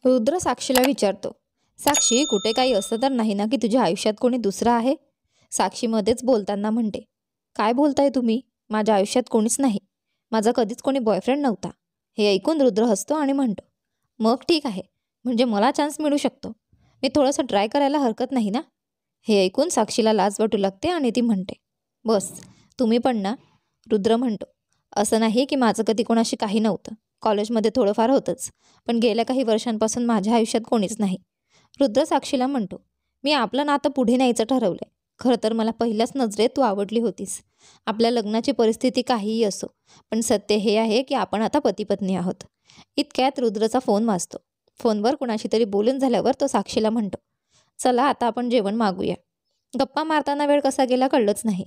रुद्र साक्षीला विचारतो, साक्षी कुठे काही असं तर नाही ना की तुझ्या आयुष्यात कोणी दुसरं आहे? साक्षी मध्येच बोलताना म्हणते, काय बोलताय तुम्ही? माझ्या आयुष्यात कोणीच नाही. माझा कधीच कोणी बॉयफ्रेंड नव्हता. हे ऐकून रुद्र हसतो आणि म्हणतो, मग ठीक आहे, म्हणजे मला चान्स मिळू शकतो. मी थोडंसं ट्राय करायला हरकत नाही ना? हे ऐकून साक्षीला लाज वाटू लागते आणि ती म्हणते, बस तुम्ही पण ना. रुद्र म्हणतो, असं नाही की माझं कधी कोणाशी काही नव्हतं. कॉलेजमध्ये थोडंफार होतंच, पण गेल्या काही वर्षांपासून माझ्या आयुष्यात कोणीच नाही. रुद्र साक्षीला म्हणतो, मी आपलं नातं पुढे न्यायचं ठरवलंय. खरं तर मला पहिल्याच नजरेत तू आवडली होतीस. आपल्या लग्नाची परिस्थिती काहीही असो, पण सत्य हे आहे की आपण आता पती पत्नी आहोत. इतक्यात रुद्रचा फोन वाजतो. फोनवर कुणाशी तरी बोलून झाल्यावर तो साक्षीला म्हणतो, चला आता आपण जेवण मागूया. गप्पा मारताना वेळ कसा गेला कळलंच नाही.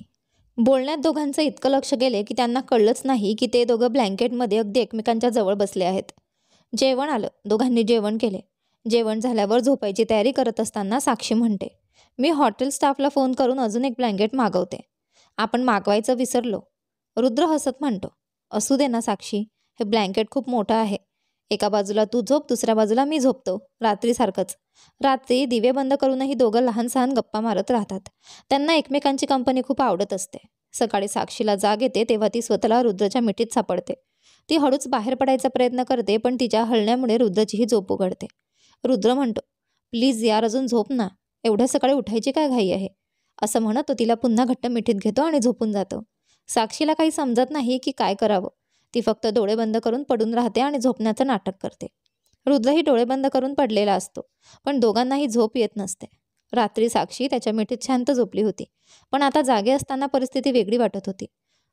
बोलण्यात दोघांचं इतकं लक्ष गेले की त्यांना कळलंच नाही की ते दोघं ब्लँकेटमध्ये अगदी एकमेकांच्या जवळ बसले आहेत. जेवण आलं. दोघांनी जेवण केले. जेवण झाल्यावर झोपायची तयारी करत असताना साक्षी म्हणते, मी हॉटेल स्टाफला फोन करून अजून एक ब्लँकेट मागवते. आपण मागवायचं विसरलो. रुद्र हसत म्हणतो, असू दे ना साक्षी, हे ब्लँकेट खूप मोठं आहे. एका बाजूला तू झोप, दुसऱ्या बाजूला मी झोपतो, रात्रीसारखंच. रात्री दिवे बंद करूनही दोघं लहान सहान गप्पा मारत राहतात. त्यांना एकमेकांची कंपनी खूप आवडत असते. सकाळी साक्षीला जाग येते तेव्हा ती स्वतःला रुद्रच्या मिठीत सापडते. ती हळूच बाहेर पडायचा प्रयत्न करते, पण तिच्या हलण्यामुळे रुद्रचीही झोप उघडते. रुद्र म्हणतो, प्लीज यार अजून झोप ना. एवढ्या सकाळी उठायची काय घाई आहे? असं म्हणत तो तिला पुन्हा घट्ट मिठीत घेतो आणि झोपून जातो. साक्षीला काही समजत नाही की काय करावं. ती फक्त डोळे बंद करून पडून राहते आणि झोपण्याचं नाटक करते. रुद्रही डोळे बंद करून पडलेला असतो, पण दोघांनाही झोप येत नसते. रात्री साक्षी त्याच्या मिठीत शांत झोपली होती, पण आता जागे असताना परिस्थिती वेगळी वाटत होती.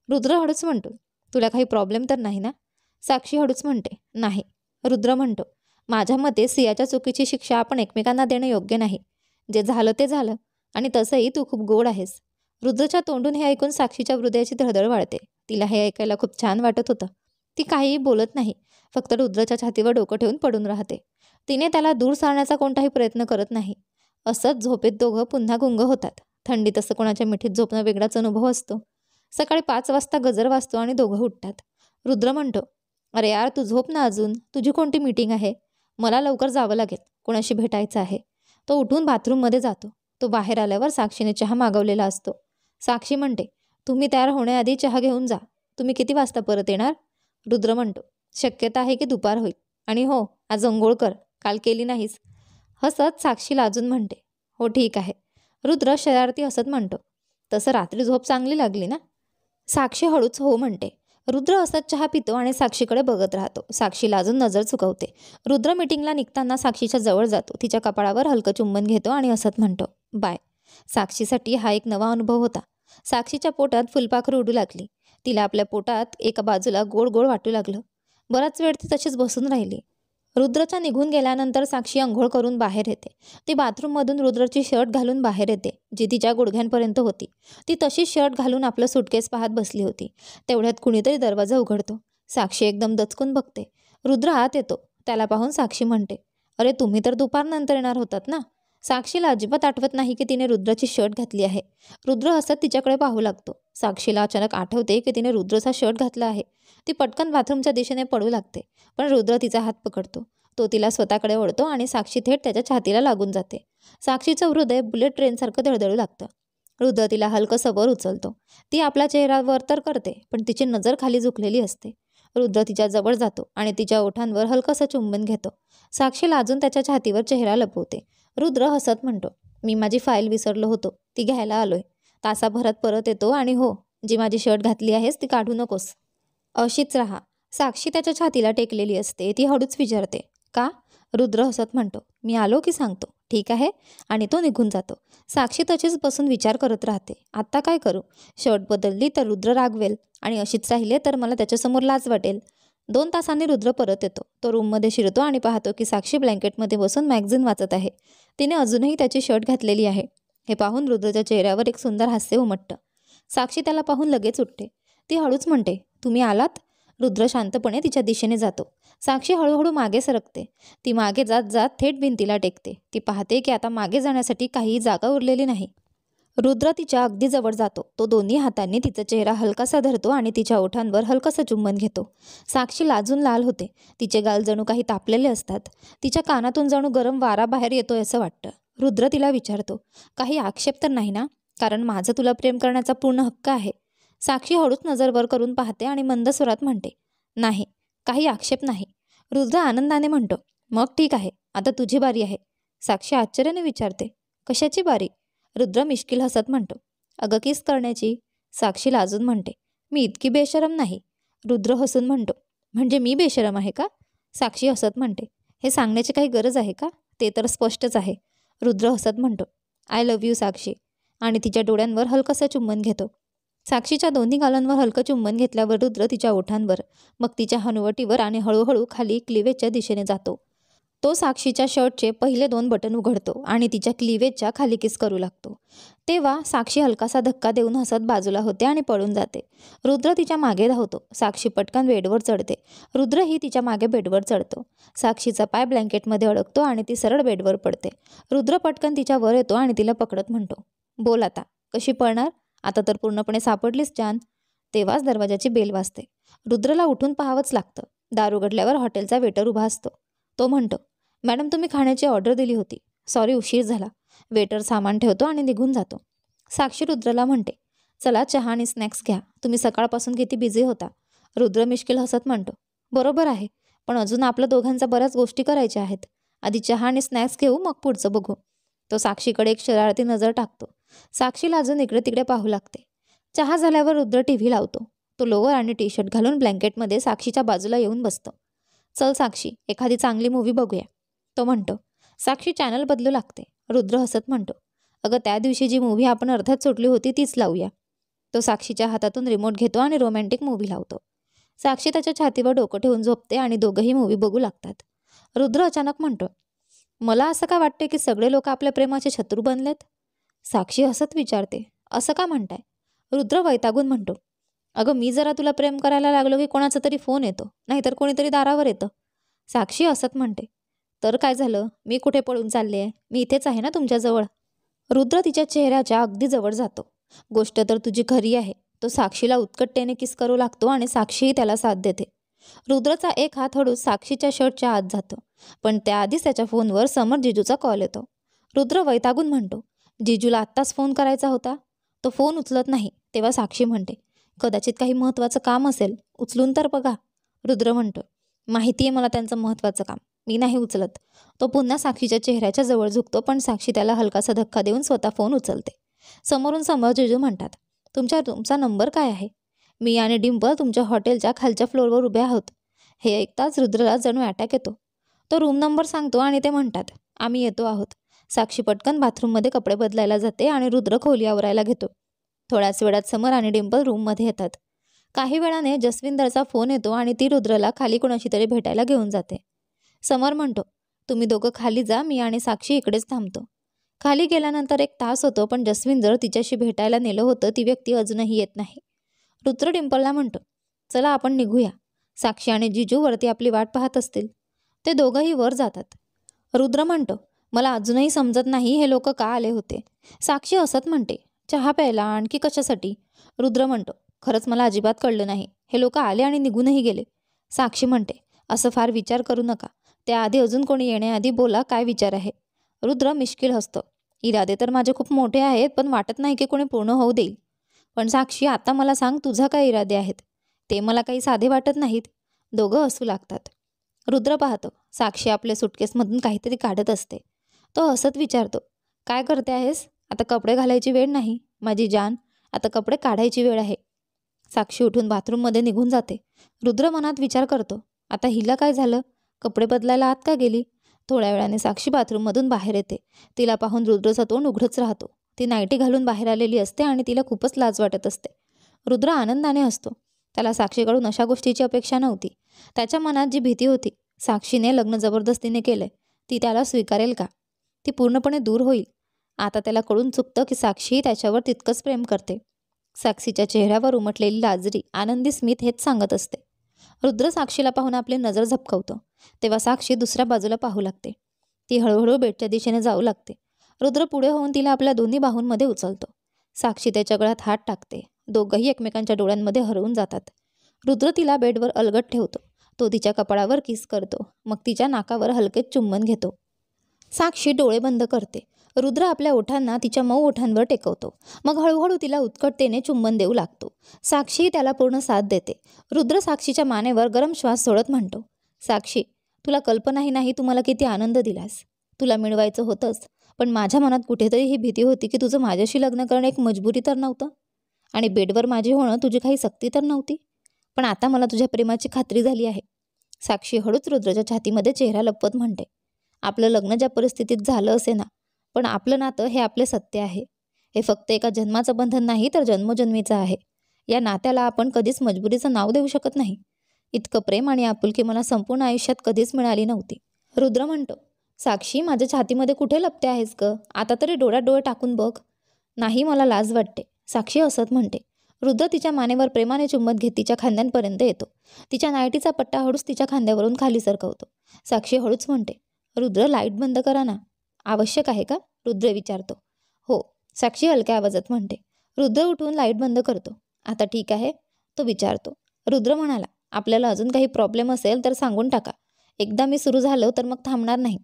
रुद्र हळूच म्हणतो, तुला काही प्रॉब्लेम तर नाही ना? साक्षी हळूच म्हणते, नाही. रुद्र म्हणतो, माझ्या मते सियाच्या चुकीची शिक्षा आपण एकमेकांना देणं योग्य नाही. जे झालं ते झालं, आणि तसंही तू खूप गोड आहेस. रुद्रच्या तोंडून हे ऐकून साक्षीच्या हृदयाची धडधड वाढते. तिला हे ऐकायला खूप छान वाटत होतं. ती काहीही बोलत नाही, फक्त रुद्रच्या छातीवर डोकं ठेवून पडून राहते. तिने त्याला दूर सारण्याचा कोणताही प्रयत्न करत नाही. असंच झोपेत दोघं पुन्हा गुंग होतात. थंडीत असं कोणाच्या मिठीत झोपणं वेगळाच अनुभव असतो. सकाळी 5 वाजता गजर वाजतो आणि दोघं उठतात. रुद्र म्हणतो, अरे यार तू झोप ना अजून, तुझी कोणती मीटिंग आहे? मला लवकर जावं लागेल, कोणाशी भेटायचं आहे. तो उठून बाथरूममध्ये जातो. तो बाहेर आल्यावर साक्षीने चहा मागवलेला असतो. साक्षी म्हणते, तुम्ही तयार होण्याआधी चहा घेऊन जा. तुम्ही किती वाजता परत येणार? रुद्र म्हणतो, शक्यता आहे की दुपार होईल. आणि हो, आज अंघोळ कर, काल केली नाहीस. हसत साक्षीला अजून म्हणते, हो ठीक आहे. रुद्र शरारती हसत म्हणतो, तसं रात्री झोप चांगली लागली ना? साक्षी हळूच हो म्हणते. रुद्र हसत चहा पितो आणि साक्षीकडे बघत राहतो. साक्षीला अजून नजर चुकवते. रुद्र मीटिंगला निघताना साक्षीच्या जवळ जातो. तिच्या कपाळावर हलकं चुंबन घेतो आणि हसत म्हणतो, बाय. साक्षीसाठी हा एक नवा अनुभव होता. साक्षीच्या पोटात फुलपाखरू उडू लागली. तिला आपल्या पोटात एका बाजूला गोड गोड वाटू लागलं. बराच वेळ ती तशीच बसून राहिली. रुद्रच्या निघून गेल्यानंतर साक्षी अंघोळ करून बाहेर येते. ती बाथरूममधून रुद्रची शर्ट घालून बाहेर येते, जी तिच्या गुडघ्यांपर्यंत होती. ती तशीच शर्ट घालून आपलं सुटकेस पाहत बसली होती. तेवढ्यात कुणीतरी दरवाजा उघडतो. साक्षी एकदम दचकून बघते. रुद्र आत येतो. त्याला पाहून साक्षी म्हणते, अरे तुम्ही तर दुपारनंतर येणार होतात ना? साक्षीला अजिबात आठवत नाही की तिने रुद्राची शर्ट घातली आहे. रुद्र हसत तिच्याकडे पाहू लागतो. साक्षीला अचानक आठवते की तिने रुद्रचा शर्ट घातला आहे. ती पटकन बाथरूमच्या दिशेने पळू लागते, पण रुद्र तिचा हात पकडतो. तो तिला स्वतःकडे ओढतो आणि साक्षी थेट त्याच्या छातीला लागून जाते. साक्षीचं हृदय बुलेट ट्रेनसारखं धडधडू लागतं. रुद्र तिला हलकंसं वर उचलतो. ती आपला चेहरा वर तर करते, पण तिची नजर खाली झुकलेली असते. रुद्र तिच्या जवळ जातो आणि तिच्या ओठांवर हलकंसं चुंबन घेतो. साक्षीला अजून त्याच्या छातीवर चेहरा लपवते. रुद्र हसत म्हणतो, मी माझी फाईल विसरलो होतो, ती घ्यायला आलोय. तासाभरात परत येतो आणि हो, जी माझी शर्ट घातली आहेस ती काढू नकोस. अशीच राहा. साक्षी त्याच्या छातीला टेकलेली असते. ती हळूच विचारते, का? रुद्र हसत म्हणतो, मी आलो की सांगतो, ठीक आहे? आणि तो निघून जातो. साक्षी तशीच बसून विचार करत राहते, आत्ता काय करू? शर्ट बदलली तर रुद्र रागवेल, आणि अशीच राहिले तर मला त्याच्यासमोर लाज वाटेल. 2 तासांनी रुद्र परत येतो. तो रूममध्ये शिरतो आणि पाहतो की साक्षी ब्लँकेटमध्ये बसून मॅगझिन वाचत आहे. तिने अजूनही त्याची शर्ट घातलेली आहे. हे पाहून रुद्रच्या चेहऱ्यावर एक सुंदर हास्य उमटतं. साक्षी त्याला पाहून लगेच उठते. ती हळूच म्हणते, तुम्ही आलात? रुद्र शांतपणे तिच्या दिशेने जातो. साक्षी हळूहळू मागे सरकते. ती मागे जात जात थेट भिंतीला टेकते. ती पाहते की आता मागे जाण्यासाठी काहीही जागा उरलेली नाही. रुद्र तिच्या अगदी जवळ जातो. तो दोन्ही हातांनी तिचा चेहरा हलकासा धरतो आणि तिच्या ओठांवर हलकंसं चुंबन घेतो. साक्षी लाजून लाल होते. तिचे गाल जणू काही तापलेले असतात. तिच्या कानातून जणू गरम वारा बाहेर येतोय असं वाटतं. रुद्र तिला विचारतो, काही आक्षेप तर नाही ना? कारण माझं तुला प्रेम करण्याचा पूर्ण हक्क आहे. साक्षी हळूच नजर वर करून पाहते आणि मंद स्वरात म्हणते, नाही, काही आक्षेप नाही. रुद्र आनंदाने म्हणतो, मग ठीक आहे, आता तुझी बारी आहे. साक्षी आश्चर्याने विचारते, कशाची बारी? रुद्र मिश्किल हसत म्हणतो, अगं किस करण्याची. साक्षी लाजून म्हणते, मी इतकी बेशरम नाही. रुद्र हसून म्हणतो, म्हणजे मी बेशरम आहे का? साक्षी हसत म्हणते, हे सांगण्याची काही गरज आहे का? ते तर स्पष्टच आहे. रुद्र हसत म्हणतो, आय लव्ह यू साक्षी, आणि तिच्या डोळ्यांवर हलकंसं चुंबन घेतो. साक्षीच्या दोन्ही गालांवर हलकं चुंबन घेतल्यावर रुद्र तिच्या ओठांवर, मग तिच्या हनुवटीवर आणि हळूहळू खाली क्लिवेजच्या दिशेने जातो. तो साक्षीच्या शर्टचे पहिले 2 बटन उघडतो आणि तिच्या क्लिवेजच्या खाली किस करू लागतो. तेव्हा साक्षी हलकासा धक्का देऊन हसत बाजूला होते आणि पळून जाते. रुद्र तिच्या मागे धावतो. साक्षी पटकन बेडवर चढते. रुद्रही तिच्या मागे बेडवर चढतो. साक्षीचा पाय ब्लँकेटमध्ये अडकतो आणि ती सरळ बेडवर पडते. रुद्र पटकन तिच्या वर येतो आणि तिला पकडत म्हणतो, बोल आता, कशी पळणार? आता तर पूर्णपणे सापडलीस जान. तेव्हाच दरवाजाची बेल वाजते. रुद्रला उठून पाहावंच लागतं. दार उघडल्यावर हॉटेलचा वेटर उभा असतो. तो म्हणतो, मॅडम तुम्ही खाण्याची ऑर्डर दिली होती. सॉरी, उशीर झाला. वेटर सामान ठेवतो आणि निघून जातो. साक्षी रुद्रला म्हणते, चला चहा आणि स्नॅक्स घ्या. तुम्ही सकाळपासून किती बिझी होता. रुद्र मिश्किल हसत म्हणतो, बरोबर आहे, पण अजून आपल्या दोघांच्या बऱ्याच गोष्टी करायच्या आहेत. आधी चहा आणि स्नॅक्स घेऊ, मग पुढचं बघू. तो साक्षीकडे एक शरारती नजर टाकतो. साक्षीला अजून इकडे तिकडे पाहू लागते. चहा झाल्यावर रुद्र टीव्ही लावतो. तो लोअर आणि टी शर्ट घालून ब्लँकेटमध्ये साक्षीच्या बाजूला येऊन बसतो. चल साक्षी, एखादी चांगली मूव्ही बघूया, तो म्हणतो. साक्षी चॅनल बदलू लागते. रुद्र हसत म्हणतो, अगं त्या दिवशी जी मूव्ही आपण अर्ध्यात सुटली होती तीच लावूया. तो साक्षीच्या हातातून रिमोट घेतो आणि रोमॅन्टिक मूव्ही लावतो. साक्षी त्याच्या छातीवर डोकं ठेवून झोपते आणि दोघंही मूव्ही बघू लागतात. रुद्र अचानक म्हणतो, मला असं का वाटते की सगळे लोक आपल्या प्रेमाचे शत्रू बनलेत? साक्षी हसत विचारते, असं का म्हणताय? रुद्र वैतागून म्हणतो, अगं मी जरा तुला प्रेम करायला लागलो की कोणाचा तरी फोन येतो, नाहीतर कोणीतरी दारावर येतं. साक्षी हसत म्हणते, तर काय झालं? मी कुठे पळून चालले आहे? मी इथेच आहे ना तुमच्याजवळ. रुद्र तिच्या चेहऱ्याच्या अगदी जवळ जातो. गोष्ट तर तुझी खरी आहे. तो साक्षीला उत्कटतेने किस करू लागतो आणि साक्षीही त्याला साथ देते. रुद्रचा एक हात हळूच साक्षीच्या शर्टच्या आत जातो, पण त्याआधीच त्याच्या फोनवर समर जिजूचा कॉल येतो. रुद्र वैतागून म्हणतो, जिजूला आत्ताच फोन करायचा होता. तो फोन उचलत नाही. तेव्हा साक्षी म्हणते, कदाचित काही महत्त्वाचं काम असेल, उचलून तर बघा. रुद्र म्हणतो, माहिती आहे मला त्यांचं महत्त्वाचं काम, मी नाही उचलत. तो पुन्हा साक्षीच्या चेहऱ्याच्या जवळ झुकतो, पण साक्षी त्याला हलकासा धक्का देऊन स्वतः फोन उचलते. समोरून समर जिजू म्हणतात, तुमचा नंबर काय आहे? मी आणि डिंपल तुमच्या हॉटेलच्या खालच्या फ्लोअरवर उभे आहोत. हे ऐकताच रुद्रला जणू अटॅक येतो. तो रूम नंबर सांगतो आणि ते म्हणतात, आम्ही येतो आहोत. साक्षी पटकन बाथरूममध्ये कपडे बदलायला जाते आणि रुद्र खोली आवरायला घेतो. थोड्याच वेळात समर आणि डिंपल रूममध्ये येतात. काही वेळाने जसविंदरचा फोन येतो आणि ती रुद्रला खाली कोणाशी तरी भेटायला घेऊन जाते. समर म्हणतो, तुम्ही दोघं खाली जा, मी आणि साक्षी इकडेच थांबतो. खाली गेल्यानंतर 1 तास होतो, पण जसविंदर तिच्याशी भेटायला नेलं होतं ती व्यक्ती अजूनही येत नाही. रुद्र डिंपलला म्हणतो, चला आपण निघूया. साक्षी आणि जिजू वरती आपली वाट पाहत असतील. ते दोघंही वर जातात. रुद्र म्हणतो, मला अजूनही समजत नाही हे लोक का आले होते. साक्षी हसत म्हणते, चहा प्यायला, आणखी कशासाठी? रुद्र म्हणतो, खरंच मला अजिबात कळलं नाही. हे लोक आले आणि निघूनही गेले. साक्षी म्हणते, असं फार विचार करू नका. त्याआधी अजून कोणी येण्याआधी बोला, काय विचार आहे? रुद्र मिश्किल हसतो, इरादे तर माझे खूप मोठे आहेत, पण वाटत नाही की कोणी पूर्ण होऊ देईल. पण साक्षी, आता मला सांग, तुझा काय इरादे आहेत? ते मला काही साधे वाटत नाहीत. दोघं हसू लागतात. रुद्र पाहतो, साक्षी आपल्या सुटकेसमधून काहीतरी काढत असते. तो हसत विचारतो, काय करते आहेस? आता कपडे घालायची वेळ नाही माझी जान, आता कपडे काढायची वेळ आहे. साक्षी उठून बाथरूममध्ये निघून जाते. रुद्र मनात विचार करतो, आता हिला काय झालं? कपडे बदलायला आत का गेली? थोड्या वेळाने साक्षी बाथरूममधून बाहेर येते. तिला पाहून रुद्रचा तोंड उघडच राहतो. ती नाईटी घालून बाहेर आलेली असते आणि तिला खूपच लाज वाटत असते. रुद्र आनंदाने हसतो. त्याला साक्षीकडून अशा गोष्टीची अपेक्षा नव्हती. त्याच्या मनात जी भीती होती, साक्षीने लग्न जबरदस्तीने केलंय, ती त्याला स्वीकारेल का? ती पूर्णपणे दूर होईल. आता त्याला कळून चुकतं की साक्षी त्याच्यावर तितकंच प्रेम करते. साक्षीच्या चेहऱ्यावर उमटलेली लाजरी आनंदी स्मित हेच सांगत असते. रुद्र साक्षीला पाहून आपली नजर झपकवतो. तेव्हा साक्षी दुसऱ्या बाजूला पाहू लागते. ती हळूहळू बेडच्या दिशेने जाऊ लागते. रुद्र पुढे होऊन तिला आपल्या दोन्ही बाहूंमध्ये उचलतो. साक्षी त्याच्या गळ्यात हात टाकते. दोघंही एकमेकांच्या डोळ्यांमध्ये हरवून जातात. रुद्र तिला बेडवर अलगद ठेवतो. तो तिच्या कपाळावर किस करतो. मग तिच्या नाकावर हलकेच चुंबन घेतो. साक्षी डोळे बंद करते. रुद्र आपल्या ओठांना तिच्या मऊ ओठांवर टेकवतो. मग हळूहळू तिला उत्कटतेने चुंबन देऊ लागतो. साक्षी त्याला पूर्ण साथ देते. रुद्र साक्षीच्या मानेवर गरम श्वास सोडत म्हणतो, साक्षी, तुला कल्पनाही नाही तू मला किती आनंद दिलास. तुला मिळवायचं होतंच, पण माझ्या मनात कुठेतरी ही भीती होती की तुझं माझ्याशी लग्न करणं एक मजबुरी तर नव्हतं आणि बेडवर माझी होणं तुझी काही सक्ती तर नव्हती. पण आता मला तुझ्या प्रेमाची खात्री झाली आहे. साक्षी हळूच रुद्राच्या छातीमध्ये चेहरा लपवत म्हणते, आपलं लग्न ज्या परिस्थितीत झालं असे ना, पण आपलं नातं हे आपले सत्य आहे. हे फक्त एका जन्माचं बंधन नाही तर जन्मोजन्मीचं आहे. या नात्याला आपण कधीच मजबुरीचं नाव देऊ शकत नाही. इतकं प्रेम आणि आपुलकी मला संपूर्ण आयुष्यात कधीच मिळाली नव्हती. रुद्र म्हणतो, साक्षी, माझ्या छातीमध्ये कुठे लपते आहेस ग? आता तरी डोळ्यात डोळे टाकून बघ. नाही, मला लाज वाटते, साक्षी हसत म्हणते. रुद्र तिच्या मानेवर प्रेमाने चुंबत घेत तिच्या खांद्यांपर्यंत येतो. तिच्या नायटीचा पट्टा हळूच तिच्या खांद्यावरून खाली सरकवतो. साक्षी हळूच म्हणते, रुद्र, लाईट बंद करा ना. आवश्यक आहे का? रुद्र विचारतो. हो, साक्षी हलक्या आवाजात म्हणते. रुद्र उठून लाईट बंद करतो. आता ठीक आहे? तो विचारतो. रुद्र म्हणाला, आपल्याला अजून काही प्रॉब्लेम असेल तर सांगून टाका. एकदा मी सुरू झालो तर मग थांबणार नाही.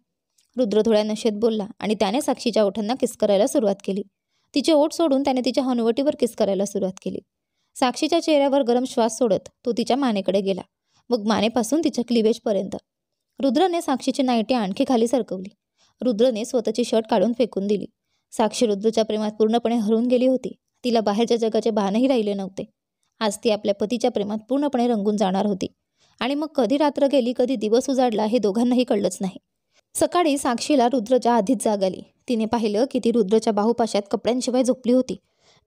रुद्र थोड्या नशेत बोलला आणि त्याने साक्षीच्या ओठांना किस करायला सुरुवात केली. तिचे ओठ सोडून त्याने तिच्या हनुवटीवर किस करायला सुरुवात केली. साक्षीच्या चेहऱ्यावर गरम श्वास सोडत तो तिच्या मानेकडे गेला, मग मानेपासून तिच्या क्लिवेजपर्यंत. रुद्रने साक्षीची नाईटी आणखी खाली सरकवली. रुद्रने स्वतःची शर्ट काढून फेकून दिली. साक्षी रुद्रच्या प्रेमात पूर्णपणे हरवून गेली होती. तिला बाहेरच्या जगाचे भानही राहिले नव्हते. आज ती आपल्या पतीच्या प्रेमात पूर्णपणे रंगून जाणार होती. आणि मग कधी रात्र गेली, कधी दिवस उजाडला हे दोघांनाही कळलंच नाही. सकाळी साक्षीला रुद्रच्या आधीच जाग आली. तिने पाहिलं की ती रुद्रच्या बाहुपाशात कपड्यांशिवाय झोपली होती.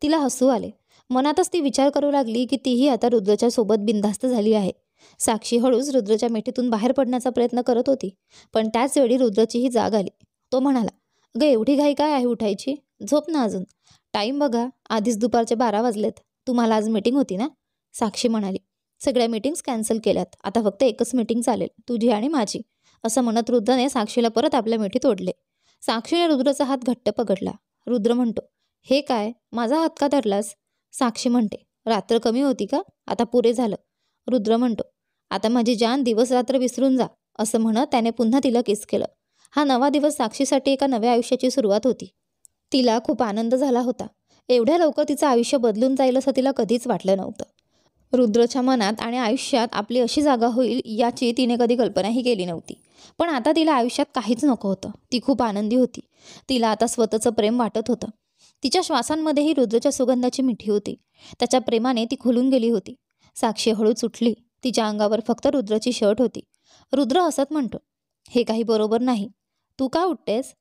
तिला हसू आले. मनातच ती विचार करू लागली की तीही आता रुद्रच्या सोबत बिनधास्त झाली आहे. साक्षी हळूच रुद्रच्या मिठीतून बाहेर पडण्याचा प्रयत्न करत होती, पण त्याच वेळी रुद्रचीही जाग आली. तो म्हणाला, अगं, एवढी घाई काय आहे उठायची? झोप ना अजून. टाईम बघा, आधीच दुपारचे 12 वाजलेत. तुम्हाला आज मीटिंग होती ना? साक्षी म्हणाली, सगळ्या मीटिंग्स कॅन्सल केल्यात. आता फक्त एकच मीटिंग चालेल, तुझी आणि माझी. असं म्हणत रुद्रने साक्षीला परत आपल्या मिठीत ओढले. साक्षीने रुद्रचा हात घट्ट पकडला. रुद्र म्हणतो, हे काय, माझा हात का धरलास? साक्षी म्हणते, रात्र कमी होती का? आता पुरे झालं. रुद्र म्हणतो, आता माझी जान, दिवस रात्र विसरून जा. असं म्हणत त्याने पुन्हा तिला किस केलं. हा नवा दिवस साक्षीसाठी एका नव्या आयुष्याची सुरुवात होती. तिला खूप आनंद झाला होता. एवढ्या लवकर तिचं आयुष्य बदलून जाईल असं तिला कधीच वाटलं नव्हतं. रुद्रच्या मनात आणि आयुष्यात आपली अशी जागा होईल याची तिने कधी कल्पनाही केली नव्हती. पण आता तिला आयुष्यात काहीच नको होतं. ती खूप आनंदी होती. तिला आता स्वतःचं प्रेम वाटत होतं. तिच्या श्वासांमध्येही रुद्रच्या सुगंधाची मिठी होती. त्याच्या प्रेमाने ती खुलून गेली होती. साक्षी हळूच उठली. तिच्या अंगावर फक्त रुद्रची शर्ट होती. रुद्र हसत म्हणतो, हे काही बरोबर नाही. तू का उठतेस?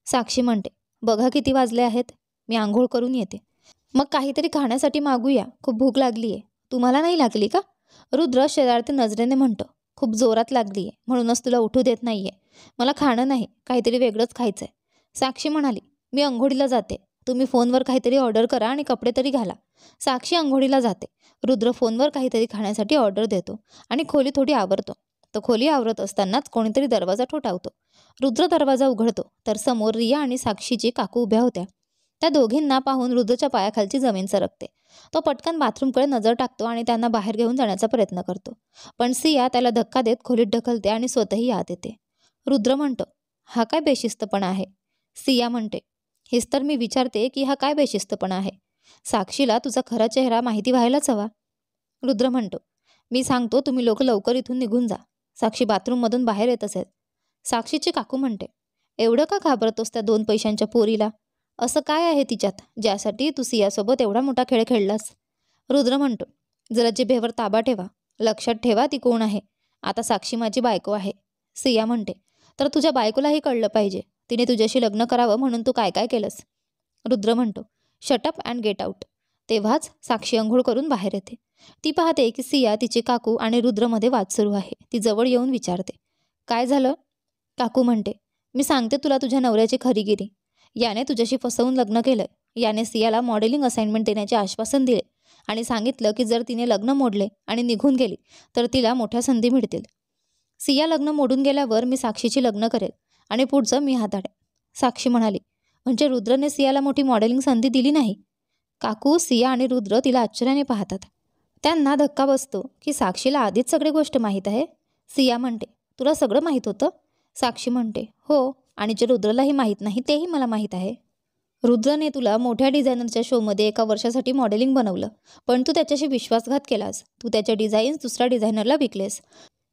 साक्षी म्हणते, बघा किती वाजले आहेत. मी आंघोळ करून येते. मग काहीतरी खाण्यासाठी मागूया, खूप भूक लागली आहे. तुम्हाला नाही लागली का? रुद्र शेजारते नजरेने म्हणतो, खूप जोरात लागली आहे, म्हणूनच तुला उठू देत नाहीये. मला खाणं नाही, काहीतरी वेगळंच खायचंय. साक्षी म्हणाली, मी अंघोळीला जाते. तुम्ही फोनवर काहीतरी ऑर्डर करा आणि कपडे तरी घाला. साक्षी अंघोळीला जाते. रुद्र फोनवर काहीतरी खाण्यासाठी ऑर्डर देतो आणि खोली थोडी आवरतो. तो खोली आवरत असतानाच कोणीतरी दरवाजा ठोठावतो. रुद्र दरवाजा उघडतो तर समोर रिया आणि साक्षीची काकू उभ्या होत्या. त्या दोघींना पाहून रुद्रच्या पायाखालची जमीन सरकते. तो पटकन बाथरूमकडे नजर टाकतो आणि त्यांना बाहेर घेऊन जाण्याचा प्रयत्न करतो, पण सिया त्याला धक्का देत खोलीत ढकलते आणि स्वतःही आत येते. रुद्र म्हणतो, हा काय बेशिस्तपणा आहे? सिया म्हणते, हेच तर मी विचारते की हा काय बेशिस्तपणा आहे? साक्षीला तुझा खरा चेहरा माहिती व्हायलाच हवा. रुद्र म्हणतो, मी सांगतो तुम्ही लोक लवकर इथून निघून जा. साक्षी बाथरूममधून बाहेर येत असेल. साक्षीची काकू म्हणते, एवढं का घाबरतोस त्या 2 पैशांच्या पोरीला? असं काय आहे तिच्यात ज्यासाठी तू सियासोबत एवढा मोठा खेळ खेळलास? रुद्र म्हणतो, जरा जिभेवर ताबा ठेवा. लक्षात ठेवा ती कोण आहे. आता साक्षी माझी बायको आहे. सिया म्हणते, तर तुझ्या बायकोलाही कळलं पाहिजे. तिने तुझ्याशी लग्न करावं म्हणून तू काय काय केलंस? रुद्र म्हणतो, shut up and get out. तेव्हाच साक्षी अंघोळ करून बाहेर येते. ती पाहते की सिया, तिची काकू आणि रुद्रमध्ये वाद सुरू आहे. ती जवळ येऊन विचारते, काय झालं? काकू म्हणते, मी सांगते तुला तुझ्या नवऱ्याची खरीगिरी. याने तुझ्याशी फसवून लग्न केलं. याने सियाला मॉडेलिंग असाइनमेंट देण्याचे आश्वासन दिले आणि सांगितलं की जर तिने लग्न मोडले आणि निघून गेली तर तिला मोठ्या संधी मिळतील. सिया लग्न मोडून गेल्यावर मी साक्षीची लग्न करेल आणि पुढचं मी हाताळेन. साक्षी म्हणाली, म्हणजे रुद्रने सियाला मोठी मॉडेलिंग संधी दिली नाही? काकू, सिया आणि रुद्र तिला आश्चर्याने पाहतात. त्यांना धक्का बसतो की साक्षीला आधीच सगळी गोष्ट माहीत आहे. सिया म्हणते, तुला सगळं माहीत होतं? साक्षी म्हणते, हो, आणि जे रुद्रलाही माहीत नाही तेही मला माहीत आहे. रुद्रने तुला मोठ्या डिझायनरच्या शोमध्ये एका वर्षासाठी मॉडेलिंग बनवलं, पण तू त्याच्याशी विश्वासघात केलास. तू त्याचे डिझाईन्स दुसऱ्या डिझायनरला विकलेस.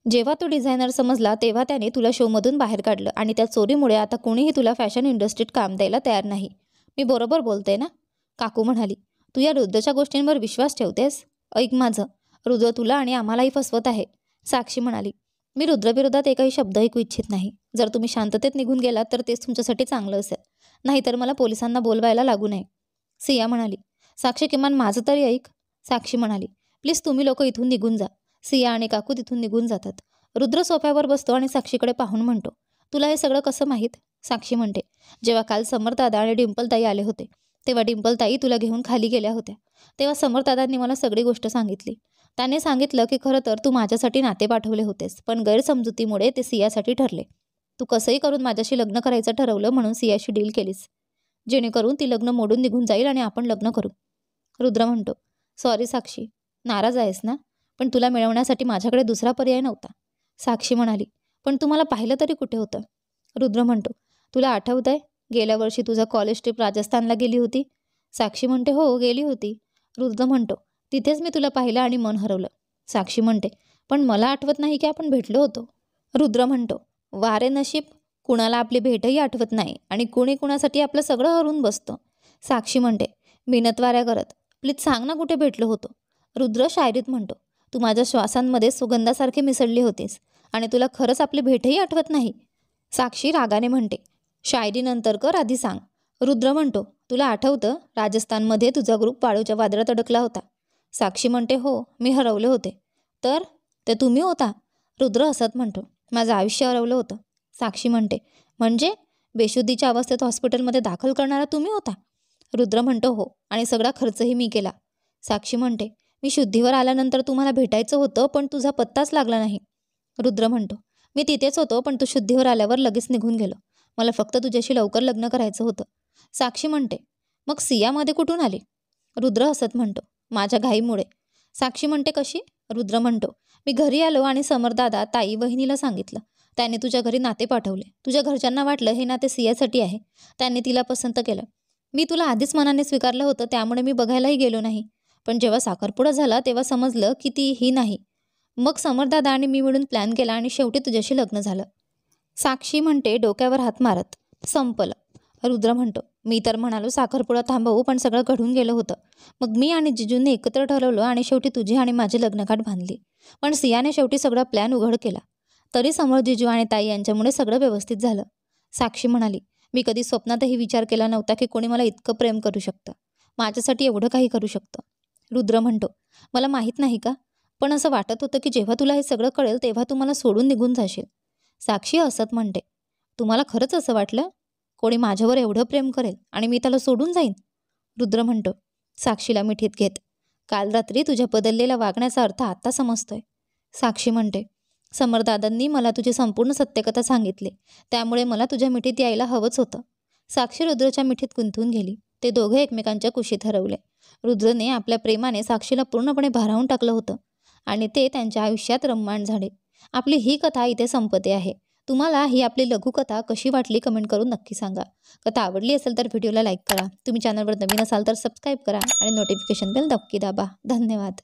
जेव्हा तो डिझायनर समजला तेव्हा त्याने तुला शोमधून बाहेर काढलं आणि त्या चोरीमुळे आता कोणीही तुला फॅशन इंडस्ट्रीत काम द्यायला तयार नाही. मी बरोबर बोलते ना? काकू म्हणाली, तू या रुद्रच्या गोष्टींवर विश्वास ठेवतेस? ऐक माझं, रुद्र तुला आणि आम्हालाही फसवत आहे. साक्षी म्हणाली, मी रुद्रविरोधात एकही शब्द ऐकू इच्छित नाही. जर तुम्ही शांततेत निघून गेलात तर तेच तुमच्यासाठी चांगलं असेल, नाहीतर मला पोलिसांना बोलवायला लागू नये. सिया म्हणाली, साक्षी किमान माझं तरी ऐक. साक्षी म्हणाली, प्लीज तुम्ही लोक इथून निघून जा. सिया आणि काकू तिथून निघून जातात. रुद्र सोफ्यावर बसतो आणि साक्षीकडे पाहून म्हणतो, तुला हे सगळं कसं माहीत? साक्षी म्हणते, जेव्हा काल समरदादा आणि डिंपलताई आले होते तेव्हा डिंपलताई तुला घेऊन खाली गेल्या होत्या. तेव्हा समरदादांनी मला सगळी गोष्ट सांगितली. त्याने सांगितलं की खरं तर तू माझ्यासाठी नाते पाठवले होतेस, पण गैरसमजुतीमुळे ते सियासाठी ठरले. तू कसंही करून माझ्याशी लग्न करायचं ठरवलं म्हणून सियाशी डील केलीस, जेणेकरून ती लग्न मोडून निघून जाईल आणि आपण लग्न करू. रुद्र म्हणतो, सॉरी साक्षी, नाराज आहेस ना? पण तुला मिळवण्यासाठी माझ्याकडे दुसरा पर्याय नव्हता. साक्षी म्हणाली, पण तू मला पाहिलं तरी कुठे होतं? रुद्र म्हणतो, तुला आठवत आहे गेल्या वर्षी तुझा कॉलेज ट्रिप राजस्थानला गेली होती? साक्षी म्हणते, हो गेली होती. रुद्र म्हणतो, तिथेच मी तुला पाहिलं आणि मन हरवलं. साक्षी म्हणते, पण मला आठवत नाही की आपण भेटलो होतो. रुद्र म्हणतो, वारे नशीब, कुणाला आपली भेटही आठवत नाही आणि कुणी कुणासाठी आपलं सगळं हरून बसतं. साक्षी म्हणते, मिनतवाऱ्या करत, प्लीज सांग ना कुठे भेटलो होतो. रुद्र शायरीत म्हणतो, तू माझ्या श्वासांमध्ये सुगंधासारखे मिसळली होतीस आणि तुला खरंच आपली भेटही आठवत नाही. साक्षी रागाने म्हणते, शायरीनंतर कर, आधी सांग. रुद्र म्हणतो, तुला आठवतं राजस्थानमध्ये तुझा ग्रुप वाळूच्या वादळात अडकला होता? साक्षी म्हणते, हो, मी हरवले होते. तर ते तुम्ही होता? रुद्र हसत म्हणतो, माझं आयुष्य हरवलं होतं. साक्षी म्हणते, म्हणजे बेशुद्धीच्या अवस्थेत हॉस्पिटलमध्ये दाखल करणारा तुम्ही होता? रुद्र म्हणतो, हो, आणि सगळा खर्चही मी केला. साक्षी म्हणते, मी शुद्धीवर आल्यानंतर तुम्हाला भेटायचं होतं पण तुझा पत्ताच लागला नाही. रुद्र म्हणतो, मी तिथेच होतो पण तू शुद्धीवर आल्यावर लगेच निघून गेलो. मला फक्त तुझ्याशी लवकर लग्न करायचं होतं. साक्षी म्हणते, मग सियामध्ये कुठून आली? रुद्र हसत म्हणतो, माझ्या घाईमुळे. साक्षी म्हणते, कशी? रुद्र म्हणतो, मी घरी आलो आणि समरदादा, ताई, वहिनीला सांगितलं. त्याने तुझ्या घरी नाते पाठवले. तुझ्या घरच्यांना वाटलं हे नाते सियासाठी आहे. त्यांनी तिला पसंत केलं. मी तुला आधीच मनाने स्वीकारलं होतं, त्यामुळे मी बघायलाही गेलो नाही. पण जेव्हा साखरपुडा झाला तेव्हा समजलं की ती ही नाही. मग समरदादा आणि मी मिळून प्लॅन केला आणि शेवटी तुझ्याशी लग्न झालं. साक्षी म्हणते, डोक्यावर हात मारत, संपलं. रुद्र म्हणतो, मी तर म्हणालो साखरपुडा थांबवू, पण सगळं घडून गेलं होतं. मग मी आणि जिजूने एकत्र ठरवलं आणि शेवटी तुझी आणि माझी लग्नगाठ बांधली. पण सियाने शेवटी सगळा प्लॅन उघड केला. तरी समोर जिजू आणि ताई यांच्यामुळे सगळं व्यवस्थित झालं. साक्षी म्हणाली, मी कधी स्वप्नातही विचार केला नव्हता की कोणी मला इतकं प्रेम करू शकतं, माझ्यासाठी एवढं काही करू शकतं. रुद्र म्हणतो, मला माहीत नाही का, पण असं वाटत होतं की जेव्हा तुला हे सगळं कळेल तेव्हा तू मला सोडून निघून जाशील. साक्षी हसत म्हणते, तुम्हाला खरंच असं वाटलं? कोणी माझ्यावर एवढं प्रेम करेल आणि मी त्याला सोडून जाईन? रुद्र म्हणतो, साक्षीला मिठीत घेत, काल रात्री तुझ्या बदललेल्या वागण्याचा अर्थ आता समजतोय. साक्षी म्हणते, समरदादांनी मला तुझी संपूर्ण सत्यकथा सांगितली, त्यामुळे मला तुझ्या मिठीत यायला हवंच होतं. साक्षी रुद्रच्या मिठीत गुंतून गेली. ते दोघे एकमेकांच्या कुशीत हरवले. रुद्रने आपल्या प्रेमाने साक्षीला पूर्णपणे भारावून टाकलं होतं आणि ते त्यांच्या आयुष्यात रम्माण झाले. आपली ही कथा इथे संपते आहे. तुम्हाला ही आपली लघुकथा कशी वाटली कमेंट करून नक्की सांगा. कथा आवडली असेल तर व्हिडिओला लाईक करा. तुम्ही चॅनलवर नवीन असाल तर सबस्क्राईब करा आणि नोटिफिकेशन बेल नक्की दाबा. धन्यवाद.